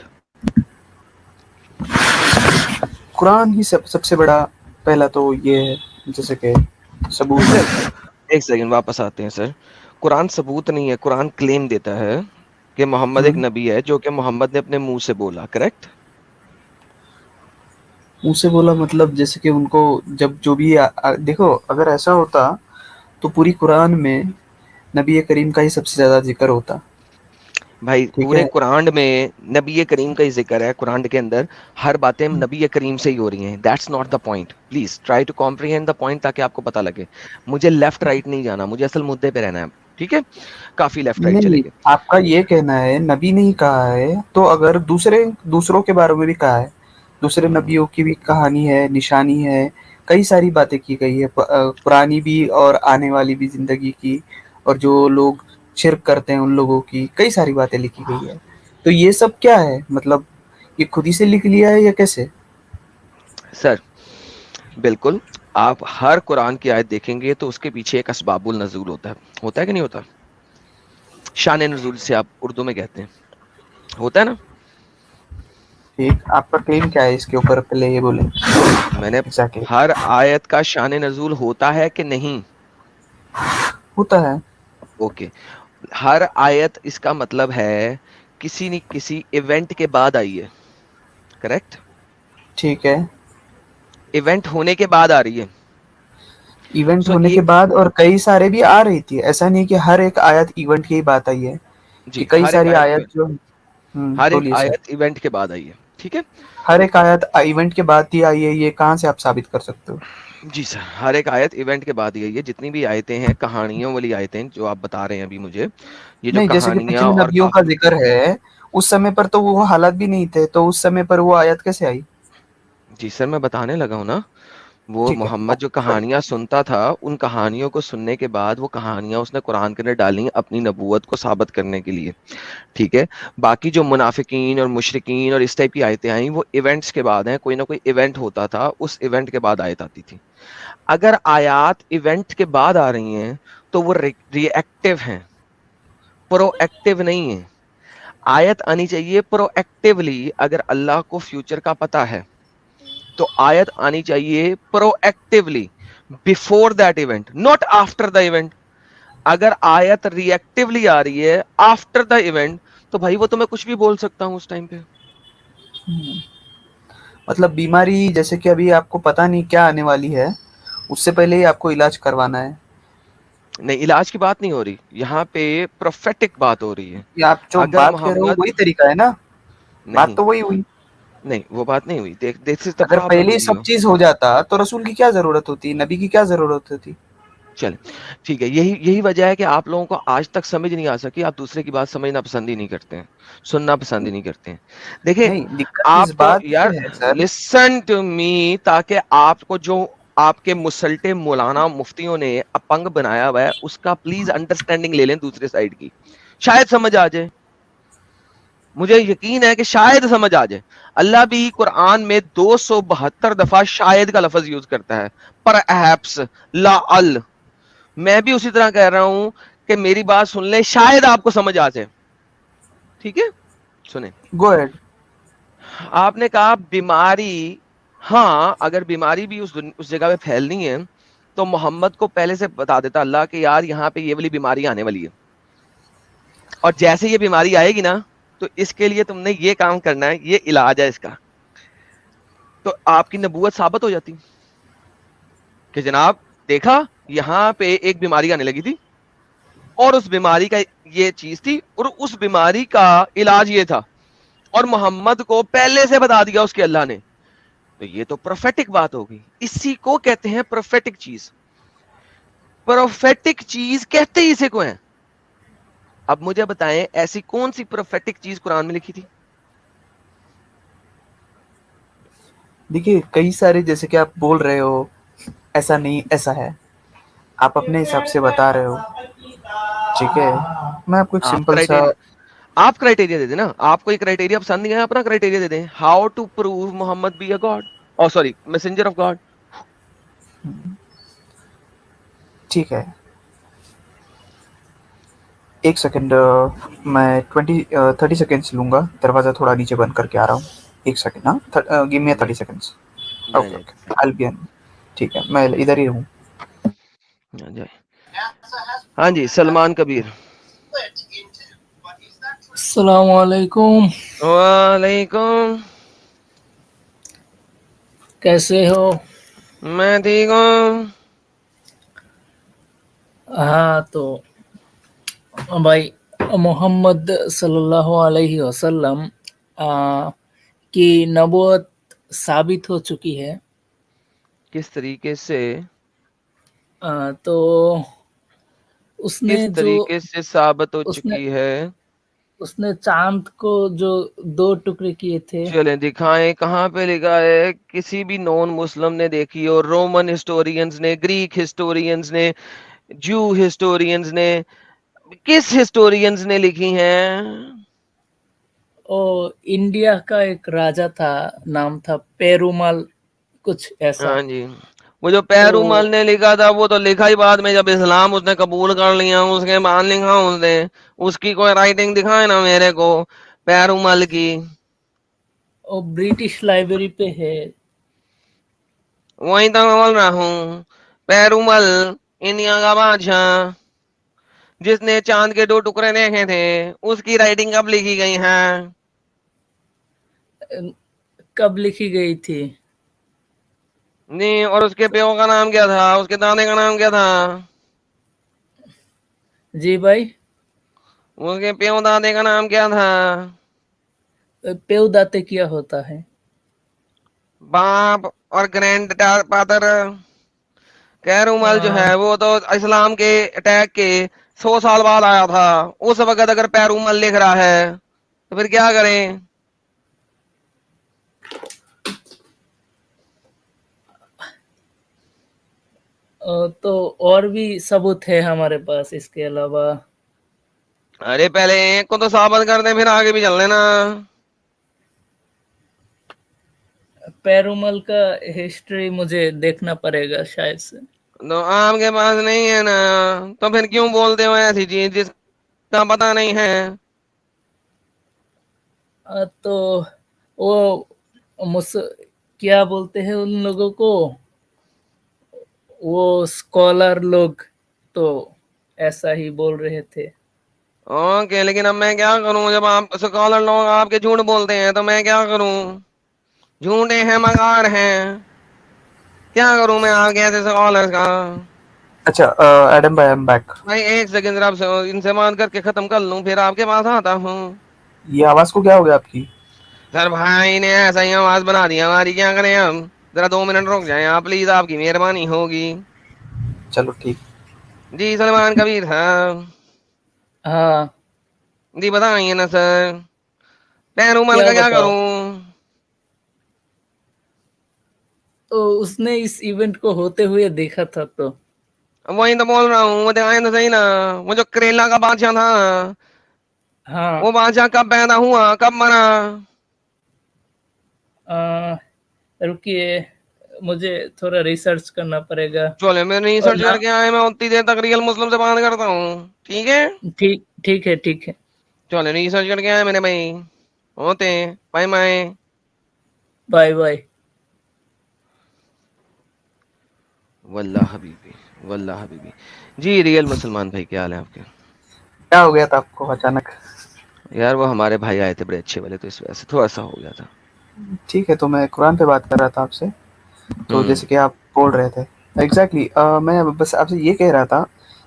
Speaker 6: कुरान ही सबसे बड़ा पहला तो ये है, जैसे कि सबूत है।
Speaker 2: सर एक सेकंड, वापस आते हैं सर। कुरान सबूत नहीं है, कुरान क्लेम देता है कि मोहम्मद एक नबी है, जो कि मोहम्मद ने अपने मुंह से बोला, करेक्ट?
Speaker 6: मुंह से बोला मतलब जैसे कि उनको जब जो भी देखो, अगर ऐसा होता तो पूरी कुरान में नबी करीम का ही सबसे ज्यादा जिक्र होता।
Speaker 2: भाई
Speaker 6: ठीक
Speaker 2: पूरे
Speaker 6: है।
Speaker 2: कुरान में नबी करीम का ही जिक्र है। कुरान के अंदर हर बातें नबी करीम से ही हो रही हैं। That's not the point, please try to comprehend the point, ताकि आपको पता लगे। मुझे लेफ्ट राइट नहीं जाना, मुझे असल मुद्दे पे रहना है, ठीक है? काफी लेफ्ट राइट चले
Speaker 6: नहीं,
Speaker 2: गए।
Speaker 6: आपका ये कहना है नबी नहीं कहा है, तो अगर दूसरों के बारे में भी कहा है, दूसरे नबियों की भी कहानी है, निशानी है, कई सारी बातें की गई है, पुरानी भी और आने वाली भी जिंदगी की, और जो लोग शिर्क करते हैं उन लोगों की कई सारी बातें लिखी गई है। तो ये सब क्या है, मतलब ये खुद ही से लिख लिया है या कैसे?
Speaker 2: सर बिल्कुल, आप हर कुरान की आयत देखेंगे तो उसके पीछे एक असबाबुल नज़ूल होता है कि नहीं होता? शान नज़ूल से आप उर्दू में कहते हैं, होता है ना?
Speaker 6: ठीक, आपका क्लेम क्या है इसके ऊपर, पहले ये बोले
Speaker 2: मैंने
Speaker 6: जाके।
Speaker 2: हर आयत का शान नज़ूल होता है कि नहीं?
Speaker 6: होता है।
Speaker 2: ओके, हर आयत इसका मतलब है किसी न किसी इवेंट के बाद आई है, करेक्ट?
Speaker 6: ठीक है।
Speaker 2: इवेंट होने के बाद आ रही है।
Speaker 6: इवेंट
Speaker 2: सो
Speaker 6: होने के
Speaker 2: एक,
Speaker 6: बाद, और कई सारे भी आ रही थी, ऐसा नहीं कि हर एक आयत इवेंट की ही बात आई है, कि
Speaker 2: जी,
Speaker 6: कई सारी आयत जो
Speaker 2: हर एक
Speaker 6: बोलिए सर।
Speaker 2: आयत इवेंट के बाद आई है, ठीक है?
Speaker 6: हर एक आयत इवेंट के बाद ही आई है, ये कहाँ से आप साबित कर सकते हो?
Speaker 2: जी सर, हर एक आयत इवेंट के बाद ही आई है। जितनी भी आयतें हैं, कहानियों वाली आयतें जो आप बता रहे हैं अभी मुझे, ये जो
Speaker 6: नहीं, जैसे कि
Speaker 2: कहानियां
Speaker 6: पिछले
Speaker 2: और
Speaker 6: नबियों का जिक्र है, उस समय पर तो वो हालात भी नहीं थे, तो उस समय पर वो आयत कैसे आई?
Speaker 2: जी सर, मैं बताने लगा हूँ ना। वो
Speaker 6: ठीक है।
Speaker 2: मोहम्मद जो कहानियां सुनता था, उन कहानियों को सुनने के बाद वो कहानियां उसने कुरान के अंदर डाली अपनी नबूवत को साबित करने के लिए, ठीक है। बाकी जो मुनाफिकीन और मुशरिकीन और इस टाइप की आयतें आई, वो इवेंट्स के बाद हैं, कोई ना कोई इवेंट होता था, उस इवेंट के बाद आयत आती थी। अगर आयात इवेंट के बाद आ रही हैं तो वो रिएक्टिव हैं, प्रोएक्टिव नहीं है। आयत आनी चाहिए प्रोएक्टिवली। अगर अल्लाह को फ्यूचर का पता है तो आयत आनी चाहिए proactively, before that event, not after the event. अगर आयत रिएक्टिवली आ रही है आफ्टर द इवेंट, तो भाई वो तो मैं कुछ भी बोल सकता हूं उस टाइम पे।
Speaker 6: मतलब बीमारी जैसे कि अभी आपको पता नहीं क्या आने वाली है, उससे पहले ही आपको इलाज करवाना है।
Speaker 2: नहीं, इलाज की बात नहीं हो रही यहाँ पे, प्रोफेटिक बात हो रही है।
Speaker 6: या आप जो
Speaker 2: अगर
Speaker 6: बात कह रहे हो
Speaker 2: मोहम्मद,
Speaker 6: वही तरीका है ना? बात
Speaker 2: नहीं
Speaker 6: तो वही हुई।
Speaker 2: नहीं, वो बात नहीं हुई। देख, दिस इज द
Speaker 6: अगर
Speaker 2: प्रॉब्लम
Speaker 6: पहले ही
Speaker 2: विद
Speaker 6: सब
Speaker 2: यू।
Speaker 6: चीज हो जाता तो रसूल की क्या जरूरत होती, नबी की क्या जरूरत होती?
Speaker 2: चल ठीक है, यही यही वजह है कि आप लोगों को आज तक समझ नहीं आ सकी। आप दूसरे की बात समझना पसंद ही नहीं करते हैं, सुनना पसंद ही नहीं करते हैं। देखिए,
Speaker 6: नहीं, दिक्कत इस
Speaker 2: आप
Speaker 6: बात से
Speaker 2: यार
Speaker 6: है सर।
Speaker 2: लिसन टू मी, ताकि आपको जो आपके मुसल्टे मौलाना मुफ्तियों ने अपंग बनाया हुआ है उसका प्लीज अंडरस्टैंडिंग ले लें दूसरे साइड की, शायद समझ आ जाए। मुझे यकीन है कि शायद समझ आ जाए। अल्लाह भी कुरान में 272 दफा शायद का लफ्ज यूज करता है, पर एहप्स, ला अल। मैं भी उसी तरह कह रहा हूं कि मेरी बात सुन ले, शायद आपको समझ आ जाए, ठीक है। सुने,
Speaker 6: गो अहेड।
Speaker 2: आपने कहा बीमारी, हाँ, अगर बीमारी भी उस जगह पे फैलनी है तो मोहम्मद को पहले से बता देता अल्लाह कि यार यहाँ पे ये वाली बीमारी आने वाली है, और जैसे ये बीमारी आएगी ना तो इसके लिए तुमने ये काम करना है, ये इलाज है इसका। तो आपकी नबूवत साबित हो जाती कि जनाब देखा, यहाँ पे एक बीमारी आने लगी थी और उस बीमारी का ये चीज थी और उस बीमारी का इलाज ये था, और मोहम्मद को पहले से बता दिया उसके अल्लाह ने। तो ये तो प्रोफेटिक बात हो गई। इसी को कहते हैं प्रोफेटिक चीज। प्रोफेटिक चीज कहते ही इसे को है। अब मुझे बताएं, ऐसी कौन सी प्रोफेटिक चीज कुरान में लिखी थी?
Speaker 6: देखिए, कई सारे, जैसे कि आप बोल रहे हो ऐसा नहीं ऐसा है, आप अपने हिसाब से बता रहे हो, ठीक है। मैं आपको एक सिंपल सा,
Speaker 2: आप क्राइटेरिया दे देना। आपको एक क्राइटेरिया पसंद नहीं है, अपना क्राइटेरिया दे दें। How to prove Muhammad be a God, और सॉरी, मैसेंजर ऑफ गॉड।
Speaker 6: ठीक है, एक सेकंड, मैं 30 सेकेंड्स लूंगा। दरवाजा थोड़ा नीचे बंद करके आ रहा हूँ। एक सेकंड। हाँ, give me 30 seconds. Okay okay, I will be. ठीक है, मैं इधर ही हूँ।
Speaker 2: हाँ जी, सलमान कबीर।
Speaker 8: अस्सलामुअलैकुम।
Speaker 2: वालेकुम।
Speaker 8: कैसे हो?
Speaker 2: मैं ठीक हूँ।
Speaker 8: हाँ, तो भाई, मोहम्मद सल्लल्लाहु अलैहि वसल्लम की नबूवत साबित हो चुकी है।
Speaker 2: किस तरीके से?
Speaker 8: तो उसने
Speaker 2: किस तरीके से साबित हो चुकी है?
Speaker 8: उसने चांद को जो 2 टुकड़े किए थे।
Speaker 2: चलें दिखाएं, कहाँ पे लिखा है? किसी भी नॉन मुस्लिम ने देखी हो? रोमन हिस्टोरियंस ने, ग्रीक हिस्टोरियंस ने, जू हिस्टोरियंस ने, किस हिस्टोरियंस ने लिखी हैं?
Speaker 8: इंडिया का एक राजा था, नाम था पेरुमल, कुछ ऐसा।
Speaker 2: हाँ जी, वो जो पेरुमल ने लिखा था वो तो लिखा ही बाद में, जब इस्लाम उसने कबूल कर लिया उसके बाद लिखा उसने। उसकी कोई राइटिंग दिखाए ना मेरे को, पेरुमल की।
Speaker 8: वो ब्रिटिश लाइब्रेरी पे है।
Speaker 2: वही तो मैं बोल रहा हूँ, पेरुमल इंडिया का बादशाह जिसने चांद के 2 टुकड़े देखे थे, उसकी राइटिंग कब लिखी गई है?
Speaker 8: कब लिखी गई थी?
Speaker 2: नहीं, और उसके प्यो का नाम क्या था? उसके दादे का नाम क्या था?
Speaker 8: जी भाई,
Speaker 2: उसके प्यो दादे का नाम क्या था?
Speaker 8: पेवदाते क्या होता है?
Speaker 2: बाप और ग्रैंड फादर। पेरुमल जो है वो तो इस्लाम के अटैक के 100 साल बाद आया था। उस वक्त अगर पेरुमल लिख रहा है तो फिर क्या करें?
Speaker 8: तो और भी सबूत है हमारे पास इसके अलावा।
Speaker 2: अरे पहले एक को तो साबित कर दे, फिर आगे भी चल लेना।
Speaker 8: पेरुमल का हिस्ट्री मुझे देखना पड़ेगा शायद से।
Speaker 2: तो आपके पास नहीं है ना, तो फिर क्यों बोलते हो ऐसी चीज जिसका पता नहीं है?
Speaker 8: तो वो क्या बोलते हैं उन लोगों को, वो स्कॉलर लोग तो ऐसा ही बोल रहे थे।
Speaker 2: ओके, लेकिन अब मैं क्या करूं? जब आप स्कॉलर लोग आपके झूठ बोलते हैं तो मैं क्या करूं? झूठे हैं, मगार हैं, क्या करूं मैं आगे ऐसे स्कॉलर का?
Speaker 6: अच्छा एडम भाई, आई एम बैक।
Speaker 2: भाई एक सेकंड जरा इनसे बात करके खत्म कर लूं, फिर आपके पास आता हूँ।
Speaker 6: ये आवाज को क्या हो गया आपकी?
Speaker 2: सर भाई ने ऐसा ही आवाज बना दी हमारी, क्या करें हम? जरा 2 मिनट रुक जाएं आप प्लीज, आपकी मेहरबानी होगी।
Speaker 6: चलो ठीक।
Speaker 2: जी सलमान कबीर साहब।
Speaker 8: हाँ,
Speaker 2: जी बताइए ना सर, पेरुमल
Speaker 8: क्या
Speaker 2: का क्या
Speaker 8: बताओ?
Speaker 2: करूं?
Speaker 8: तो उसने इस इवेंट को होते हुए देखा था तो।
Speaker 2: वही तो बोल रहा हूँ, बताए तो सही ना। वो जो करेला का बादशाह था,
Speaker 8: हाँ,
Speaker 2: वो बादशाह कब पैदा हुआ, कब मरा?
Speaker 8: रुकिए, मुझे थोड़ा रिसर्च करना पड़ेगा।
Speaker 2: चलो मैं
Speaker 8: और
Speaker 2: रिसर्च
Speaker 8: ना,
Speaker 2: करके आए, मैं उतनी देर तक रियल मुस्लिम से बात करता हूँ, ठीक है?
Speaker 8: ठीक ठीक है, ठीक है।
Speaker 2: चलो रिसर्च करके आए मेरे भाई, होते बाय बाय।
Speaker 8: Bye bye.
Speaker 2: वल्लाह हबीबी, वल्लाह हबीबी। जी रियल मुसलमान भाई, क्या हाल है आपके?
Speaker 6: क्या हो गया था आपको अचानक?
Speaker 2: यार वो हमारे भाई आए थे बड़े अच्छे वाले, तो इस वजह से थोड़ा सा हो गया था।
Speaker 6: ठीक है, तो मैं कुरान पे बात कर रहा था आपसे। तो जैसे कि आप बोल रहे थे एग्जैक्टली मैं बस आपसे ये कह रहा था।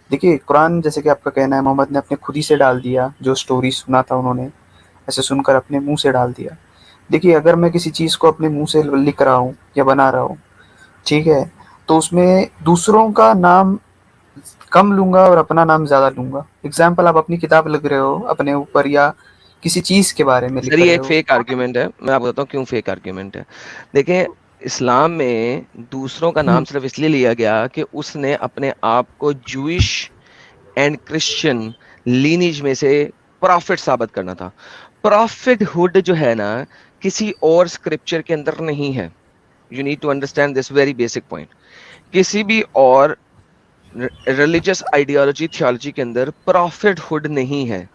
Speaker 6: देखिए कुरान, जैसे कि आपका कहना है मोहम्मद ने अपने खुद ही से डाल दिया, जो स्टोरी सुना था उन्होंने ऐसे सुनकर अपने मुंह से डाल दिया। देखिए अगर मैं किसी चीज़ को अपने मुंह से लिख रहा हूँ या बना रहा हूँ, ठीक है, तो उसमें दूसरों का नाम कम लूंगा और अपना नाम ज़्यादा लूंगा। एग्जाम्पल, आप अपनी किताब लिख रहे हो अपने ऊपर या किसी चीज़ के बारे में
Speaker 2: सर
Speaker 6: लिख
Speaker 2: ये
Speaker 6: रहे
Speaker 2: एक
Speaker 6: हो।
Speaker 2: फेक आर्ग्यूमेंट है, मैं आपको बताता हूँ क्यों फेक आर्ग्यूमेंट है। देखिए इस्लाम में दूसरों का नाम सिर्फ इसलिए लिया गया कि उसने अपने आप को जूइश एंड क्रिश्चियन लीनेज में से प्रॉफिट साबित करना था। प्रॉफिटहुड जो है ना, किसी और स्क्रिप्चर के अंदर नहीं है। You need to understand this very basic point. किसी भी और रिलीजियस आइडियोलॉजी थियोलॉजी के अंदर प्रॉफिटहुड नहीं है।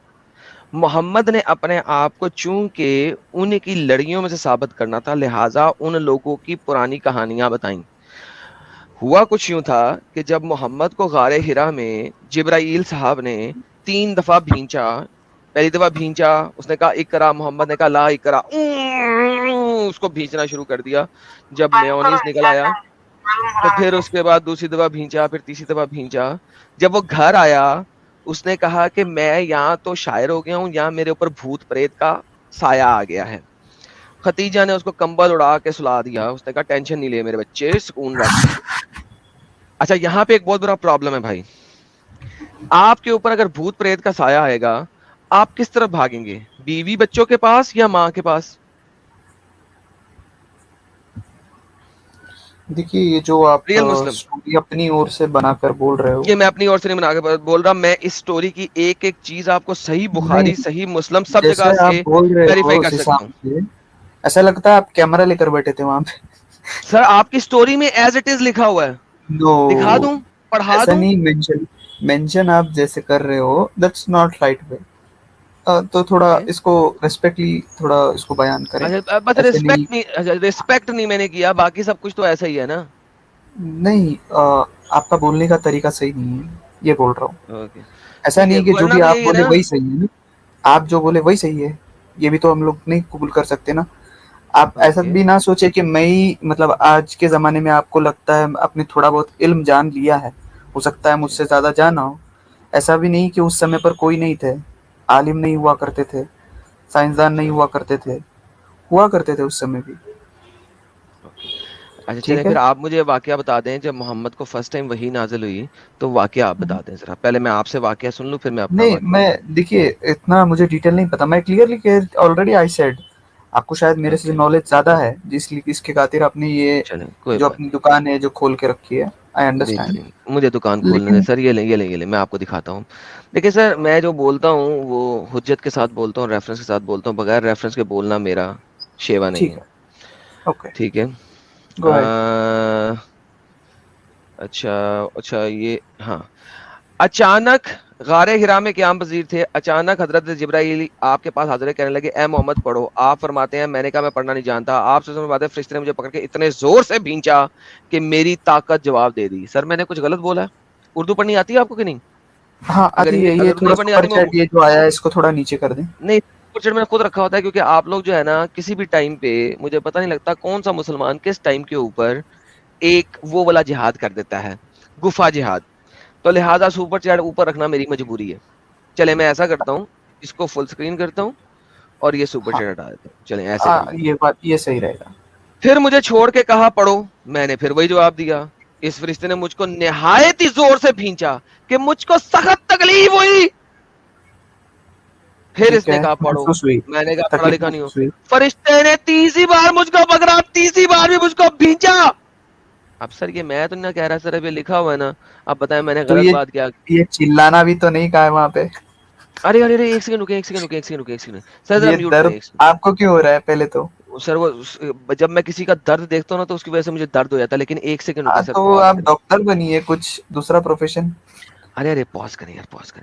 Speaker 2: मोहम्मद ने अपने आप को चूंकि उनकी लड़ियों में से साबित करना था, लिहाजा उन लोगों की पुरानी कहानियां बताई। हुआ कुछ यूं था कि जब मोहम्मद को गारे हिरा में जिब्राइल साहब ने 3 दफा भींचा, पहली दफा भींचा, उसने कहा इकरा, मोहम्मद ने कहा ला इकरा, उसको भींचना शुरू कर दिया। जब मेयोनीज निकल आया तो फिर उसके बाद दूसरी दफा भींचा, फिर तीसरी दफा भींचा। जब वो घर आया उसने कहा कि मैं यहाँ तो शायर हो गया हूँ, यहाँ मेरे ऊपर भूत प्रेत का साया आ गया है। खतीजा ने उसको कंबल उड़ा के सुला दिया, उसने कहा टेंशन नहीं ले मेरे बच्चे, सुकून रख। अच्छा यहाँ पे एक बहुत बड़ा प्रॉब्लम है भाई, आपके ऊपर अगर भूत प्रेत का साया आएगा आप किस तरफ भागेंगे? बीवी बच्चों के पास या माँ के पास?
Speaker 6: देखिए ये जो आप
Speaker 2: रियल मुस्लिम,
Speaker 6: स्टोरी अपनी ओर से बनाकर बोल रहे हो,
Speaker 2: ये मैं अपनी ओर से नहीं बना के बोल रहा, मैं इस स्टोरी की एक एक चीज आपको सही बुखारी,
Speaker 6: नहीं,
Speaker 2: सही मुस्लिम सब जगह
Speaker 6: जैसे आप
Speaker 2: से
Speaker 6: बोल रहे
Speaker 2: वेरीफाई
Speaker 6: हो
Speaker 2: कर
Speaker 6: उस
Speaker 2: सकता
Speaker 6: हिसाब
Speaker 2: हूँ।
Speaker 6: से ऐसा लगता है आप कैमरा लेकर बैठे थे वहां पे।
Speaker 2: सर आपकी स्टोरी में एज इट इज लिखा हुआ है,
Speaker 6: नो,
Speaker 2: दिखा दूं, पढ़ा
Speaker 6: ऐसा
Speaker 2: दूं?
Speaker 6: नहीं मेंशन मेंशन आप जैसे कर रहे हो, दैट्स नॉट राइट वे। तो थोड़ा
Speaker 2: Okay.
Speaker 6: इसको रेस्पेक्टली थोड़ा इसको बयान करें।
Speaker 2: अच्छा बस
Speaker 6: ऐसे नहीं,
Speaker 2: रिस्पेक्ट नहीं मैंने किया, बाकी सब कुछ तो ऐसा ही है ना।
Speaker 6: नहीं आपका बोलने का तरीका सही नहीं है, ये बोल रहा हूँ।
Speaker 2: ओके
Speaker 6: ऐसा
Speaker 2: ठीक है,
Speaker 6: नहीं कि जो
Speaker 2: बोलना
Speaker 6: भी
Speaker 2: तो
Speaker 6: आप
Speaker 2: यही है
Speaker 6: बोले
Speaker 2: ना।
Speaker 6: वही सही है ना, आप जो बोले वही सही है, ये भी तो हम लोग नहीं कबूल कर सकते ना। आप ऐसा
Speaker 2: ओके
Speaker 6: भी ना सोचे कि मैं ही, मतलब आज के ज़माने में आपको लगता है आपने थोड़ा बहुत इल्म जान लिया है, हो सकता है मुझसे ज़्यादा जाना हो। ऐसा भी नहीं कि उस समय पर कोई नहीं थे, आलिम नहीं हुआ करते थे, साइंसदान नहीं हुआ करते थे, हुआ करते थे उस समय भी।
Speaker 2: ओके अच्छा चले,
Speaker 6: ठीक है।
Speaker 2: फिर आप मुझे वाकया बता दें, जब मोहम्मद को फर्स्ट टाइम वही नाजिल हुई तो वाकया आप बता दें जरा। पहले मैं आपसे वाकया सुन लूं, फिर मैं अपना
Speaker 6: नहीं,
Speaker 2: वाकया बताऊं।
Speaker 6: मैं देखिए इतना मुझे डिटेल नहीं पता, मैं क्लियरली ऑलरेडी आई सेड, आपको शायद मेरे से
Speaker 2: ओके
Speaker 6: नॉलेज ज़्यादा है, जिसलिए इसके खातिर आपने ये
Speaker 2: चलें, कोई
Speaker 6: जो
Speaker 2: बात
Speaker 6: अपनी
Speaker 2: नहीं।
Speaker 6: दुकान है जो खोल के रखी है। I understand.
Speaker 2: बेहतरीन, मुझे दुकान खोलने दें
Speaker 6: लेकिन
Speaker 2: सर। ये ले मैं आपको दिखाता हूँ। देखिए सर, मैं जो बोलता हूँ वो हुज्जत के साथ बोलता हूँ, रेफरेंस के साथ बोलता हूँ। बगैर रेफरेंस के बोलना मेरा शेवा नहीं
Speaker 6: ठीक
Speaker 2: है।
Speaker 6: है, ओके,
Speaker 2: ठीक है।
Speaker 6: Go ahead.
Speaker 2: अच्छा ये, हाँ। अचानक गारे हिरा में क़याम पज़ीर थे। अचानक हजरत जिब्राइल आपके पास हाजिर है, कहने लगे ए मोहम्मद पढ़ो। आप फरमाते हैं मैंने कहा मैं पढ़ना नहीं जानता। आप फरमाते हैं फरिश्ते ने मुझे पकड़ के इतने जोर से भींचा कि मेरी ताकत जवाब दे दी। सर मैंने कुछ गलत बोला है? उर्दू पढ़नी आती है आपको कि नहीं?
Speaker 6: हाँ
Speaker 2: अगर
Speaker 6: आती है, ये
Speaker 2: उर्दू
Speaker 6: थोड़ा
Speaker 2: नहीं पढ़नी
Speaker 6: सुपर
Speaker 2: आती
Speaker 6: चैट ये जो आया है इसको थोड़ा नीचे कर दें।
Speaker 2: नहीं, सुपर चैट मैंने खुद रखा होता है, क्योंकि आप लोग जो है ना किसी भी टाइम पे मुझे पता नहीं लगता कौन सा मुसलमान किस टाइम के ऊपर एक वो वाला जिहाद कर देता है, गुफा जिहाद। तो लिहाजा सुपर चैट ऊपर रखना मेरी मजबूरी है। चले मैं ऐसा करता हूँ, इसको फुल स्क्रीन करता हूँ और ये सुपर
Speaker 6: हाँ
Speaker 2: चैट हटा देता हूँ। चलें ऐसे कर लेते हैं।
Speaker 6: ये बात ये सही रहेगा।
Speaker 2: फिर मुझे छोड़ के कहा पढ़ो। मैंने फिर वही जवाब दिया। इस फरिश्ते ने मुझको निहायत ही जोर से भींचा कि मुझको सख्त तकलीफ हुई। फिर
Speaker 6: ठीक
Speaker 2: इसने
Speaker 6: है,
Speaker 2: कहा पढ़ो।
Speaker 6: महसूस हुई,
Speaker 2: मैंने कहा पढ़ा
Speaker 6: तकलीफ
Speaker 2: लिखा नहीं हो।
Speaker 6: महसूस हुई।
Speaker 2: फरिश्ते ने तीसरी बार मुझको पकड़ा, तीसरी बार भी मुझको भींचा। अब सर ये मैं तो ना कह रहा सर, अब ये लिखा हुआ है ना। अब बताएं मैंने
Speaker 6: तो
Speaker 2: गलत बात क्या?
Speaker 6: ये चिल्लाना भी तो नहीं कहा है वहां पे।
Speaker 2: अरे अरे अरे, एक सेकंड रुके, एक सेकंड रुके, एक सेकंड रुके, एक सेकंड सर, जरा
Speaker 6: ये
Speaker 2: म्यूट करें
Speaker 6: दर्द
Speaker 2: एक सेकंड।
Speaker 6: आपको क्यों हो रहा है पहले तो?
Speaker 2: सर वो जब मैं किसी का दर्द देखता हूँ ना तो उसकी वजह से मुझे दर्द हो जाता है। लेकिन एक सेकंड रुके
Speaker 6: हाँ
Speaker 2: सर,
Speaker 6: तो
Speaker 2: पॉज
Speaker 6: आप
Speaker 2: करें।
Speaker 6: डॉक्टर बनिए, कुछ दूसरा प्रोफेशन।
Speaker 2: अरे अरे, पॉज करें यार, पॉज करें।